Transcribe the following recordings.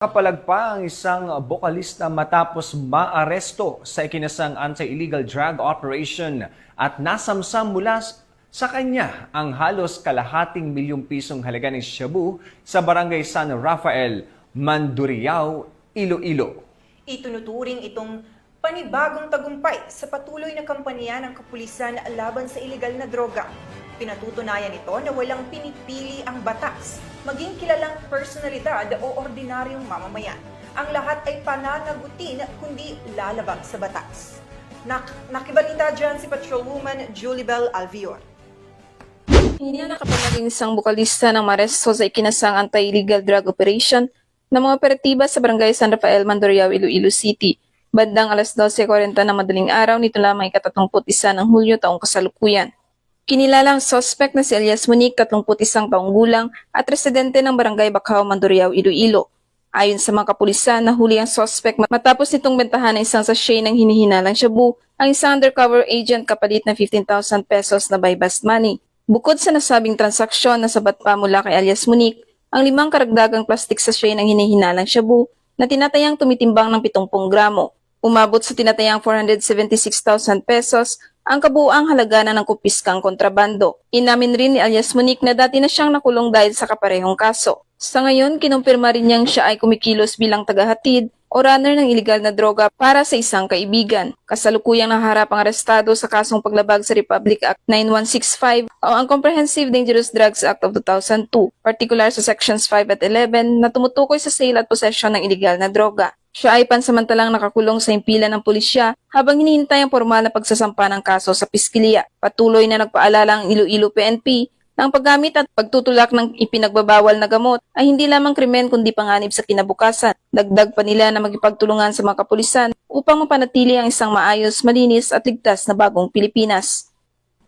Kapalag pa ang isang bokalista matapos maaresto sa ikinasang anti-illegal drug operation at nasamsam mula sa kanya ang halos kalahating milyong pisong halaga ng shabu sa barangay San Rafael, Mandurriao, Iloilo. Itunuturing itong panibagong tagumpay sa patuloy na kampanya ng kapulisan laban sa iligal na droga. Pinatutunayan ito na walang pinipili ang batas, maging kilalang personalidad o ordinaryong mamamayan. Ang lahat ay pananagutin kundi lalabag sa batas. Nakibalita dyan si Patrolwoman Julibel Alvior. Hindi na naging isang bukalista ng maresto sa ikinasang anti-illegal drug operation ng mga operatiba sa barangay San Rafael, Mandurriao, Iloilo City. Bandang alas 12:40 ng madaling araw nito lamang ika-31 ng Hulyo taong kasalukuyan. Kinilalang suspect na si Elias Monique, 31 taong gulang at residente ng barangay Bacao, Mandurriao, Iloilo. Ayon sa mga kapulisan, nahuli ang suspect matapos nitong bentahan ng isang sachet ng hinihinalang shabu ang isang undercover agent kapalit ng 15,000 pesos na buy bust money. Bukod sa nasabing transaksyon na sabat pa mula kay Elias Monique, ang 5 karagdagang plastic sachet ng hinihinalang shabu na tinatayang tumitimbang ng 70 gramo. Umabot sa tinatayang 476,000 pesos ang kabuuang halaga na ng kumpiskang kontrabando. Inamin rin ni Elias Monique na dati na siyang nakulong dahil sa kaparehong kaso. Sa ngayon, kinumpirma rin niyang siya ay kumikilos bilang tagahatid o runner ng iligal na droga para sa isang kaibigan. Kasalukuyang naharap ang arestado sa kasong paglabag sa Republic Act 9165 o ang Comprehensive Dangerous Drugs Act of 2002, particular sa Sections 5 at 11 na tumutukoy sa sale at possession ng iligal na droga. Siya ay pansamantalang nakakulong sa impilan ng pulisya habang hinihintay ang formal na pagsasampa ng kaso sa piskiliya. Patuloy na nagpaalala ang Iloilo PNP na ang paggamit at pagtutulak ng ipinagbabawal na gamot ay hindi lamang krimen kundi panganib sa kinabukasan. Dagdag pa nila na magipagtulungan sa mga kapulisan upang mapanatili ang isang maayos, malinis at ligtas na bagong Pilipinas.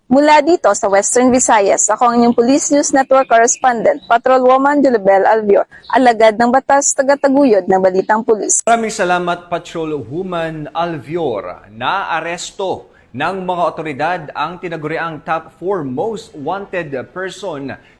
Mula dito sa Western Visayas, ako ang inyong Police News Network Correspondent, Patrolwoman Julibel Alvior, alagad ng batas, tagataguyod ng balitang pulis. Maraming salamat, Patrolwoman Alvior. Naaresto ng mga otoridad ang tinaguriang top 4 most wanted person